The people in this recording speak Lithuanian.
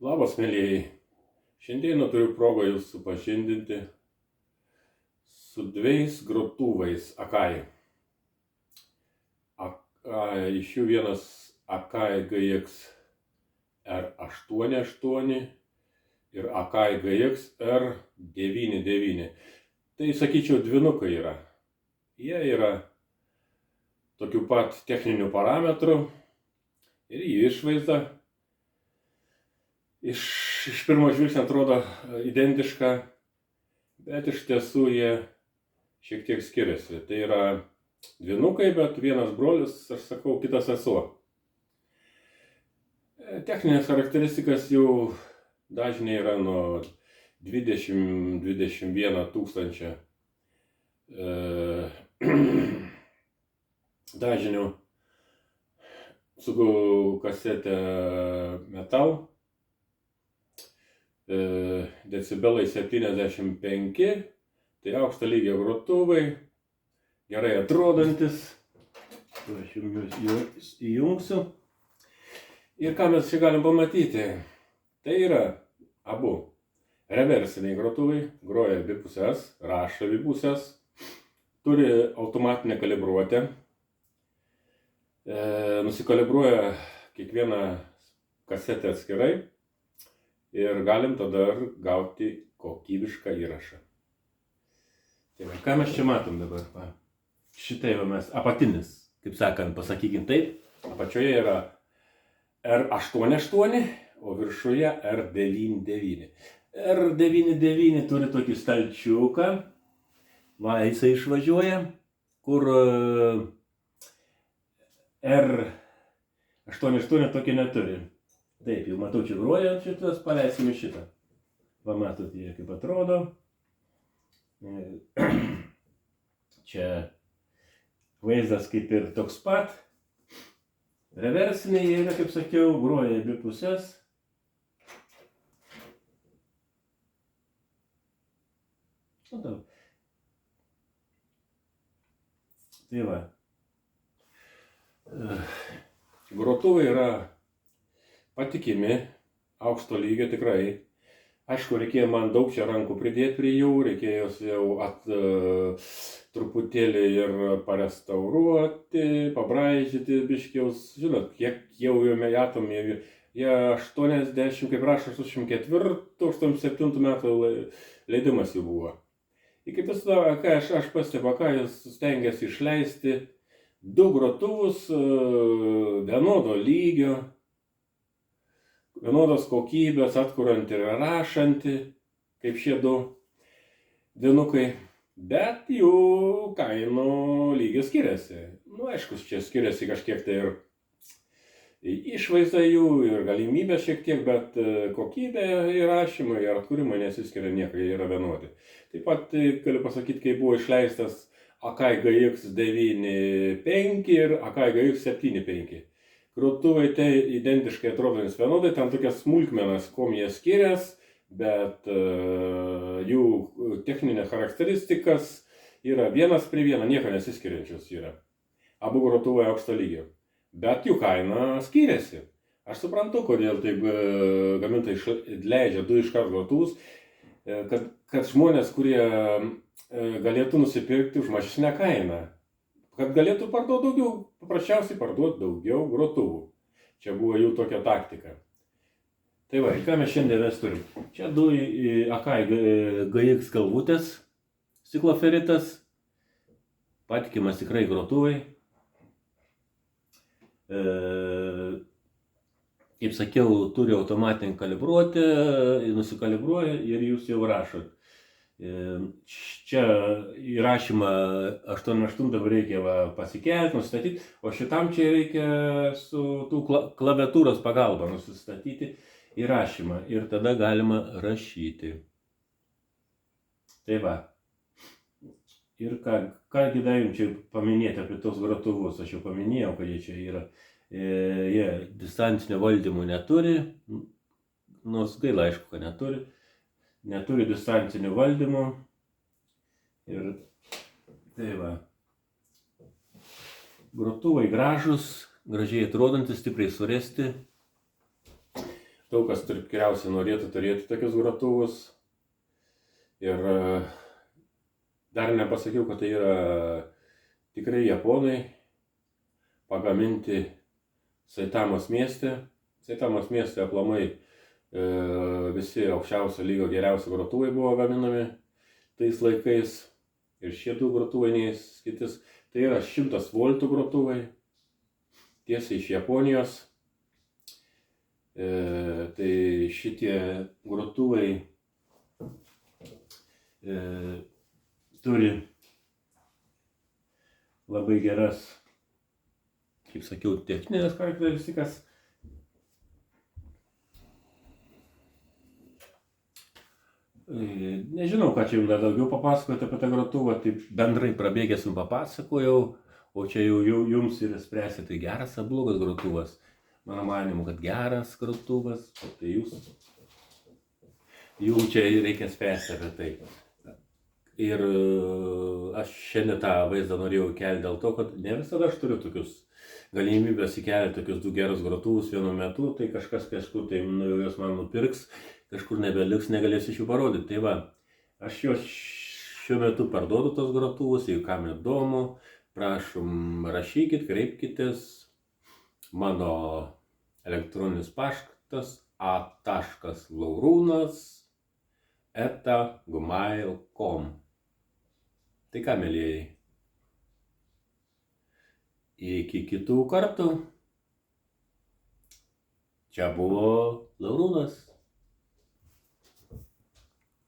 Labas, mėlyjei. Šiandieną turiu progą jūs supažindinti su dviejais grotuvais Akai. Iš jų vienas Akai GX R88 ir Akai GX R99. Tai, sakyčiau, dvinukai yra. Jie yra tokių pat techninių parametrų ir jų išvaizda iš pirmo žvilgsnio atrodo identiška, bet iš tiesų jie šiek tiek skiriasi. Tai yra dvinukai, bet vienas brolis, aš sakau, kitas sesuo. Techninės charakteristikas jų dažniai yra nuo 20-21 tūkstančio dažnių su kasete Metal. Decibelai 75, tai aukšto lygio grotuvai, gerai atrodantis. Aš juos įjungsiu. Ir ką mes čia galim pamatyti? Tai yra abu reversiniai grotuvai, groja abi pusės, rašo abi pusės, turi automatinę kalibruotę, nusikalibruoja kiekvieną kasetę atskirai. Ir galim tada gauti kokybišką įrašą. Tai va, ką mes čia matom dabar? Va. Šitai va mes, apatinis, kaip sakant, pasakykim taip, apačioje yra R88, o viršuje R99. R99 turi tokį stalčiuką, va, jisai išvažiuoja, kur R88 tokį neturi. Taip, jau matau, čia groja šitas, paleisime šitą. Va, matot, jie kaip atrodo. Čia vaizdas kaip ir toks pat. Reversiniai yra, kaip sakiau, groja abi pusės. Tai va. Grotuvai yra patikimi, aukšto lygio tikrai. Aišku, reikėjo man daug čia rankų pridėti prie jų, reikėjo jau truputėlį ir parestauruoti, pabraižyti biškiaus. Žinot, kiek jau metam, jie 80, kaip rašo, 84-87 metų leidimas jų buvo. Ir kaip visada, ką aš pastebiu, ką jis stengiasi išleisti, du grotuvus vienodo lygio, vienodos kokybės, atkurianti ir rašanti, kaip šie du dvinukai, bet jų kainų lygis skiriasi. Nu, aišku, čia skiriasi kažkiek tai ir išvaizda jų, ir galimybė šiek tiek, bet kokybė įrašymo ir atkūrimo nesiskiria niekai, yra vienodi. Taip pat galiu pasakyti, kai buvo išleistas Akai GX95 ir Akai GX75. Grotuvai tai identiškai atrodantis vienodai, ten tokias smulkmenas, kuom jie skiriasi, bet jų techninė charakteristikas yra vienas prie vieno, nieko nesiskiriančios yra. Abu grotuvai aukšto lygio, bet jų kaina skiriasi. Aš suprantu, kodėl taip gamintojai leidžia du iškart grotuvus, kad žmonės, kurie galėtų nusipirkti už mažesnę kainą. Kad galėtų parduoti daugiau, paprasčiausiai parduoti daugiau grotuvų. Čia buvo jų tokia taktika. Tai va, ką mes šiandien turim? Čia du Akai GX galvutės, stikloferitas, patikimas tikrai grotuvai. Kaip sakiau, turi automatinį kalibruotę, nusikalibruoja ir jūs jau rašot. Čia įrašymą 88 dabar reikia pasikelti, nustatyti, o šitam čia reikia su tų klaviatūros pagalba nusistatyti įrašymą ir tada galima rašyti. Tai va. Ir kągi dar jums čia paminėti apie tos grotuvus, aš jau paminėjau, kad jie čia yra. Jie distancinio valdymo neturi, nors gaila aišku, kad neturi. Neturi distancinių valdymų ir tai va. Grotuvai gražus, gražiai atrodantis, stipriai suresti. daug kas tikriausiai norėtų turėti tokius grotuvus. Ir dar nepasakiau, kad tai yra tikrai japonai pagaminti Saitamos mieste. Saitamos mieste aplamai visi aukščiausio lygio geriausi grotuvai buvo gaminami tais laikais. Ir šie du grotuvai neįskaitis. Tai yra 100 voltų grotuvai, tiesiai iš Japonijos. Tai šitie grotuvai turi labai geras, kaip sakiau, techninės charakteristikas. Nežinau, ką čia jums dar daugiau papasakoti apie tą grotuvą, taip bendrai prabėgęs jums papasakojau, o čia jau jums ir spręsite, tai geras ar blogas grotuvas. Mano manimu, kad geras grotuvas, tai jų čia reikia spręsti apie tai. Ir aš šiandien tą vaizdą norėjau kelti dėl to, kad ne visada aš turiu tokius galimybės įkelti tokius du gerus grotuvus vienu metu, tai kažkas kažkur tai juos man nupirks, kažkur nebeliks, negalėsiu iš jų parodyti. Tai va, aš juos šiuo metu parduodu tos grotuvus, jeigu kam įdomu, prašom rašykit, kreipkitės. Mano elektroninis paštas a.laurūnas@gmail.com. Tai ką, mielieji, iki kitų kartų. Čia buvo Laurūnas.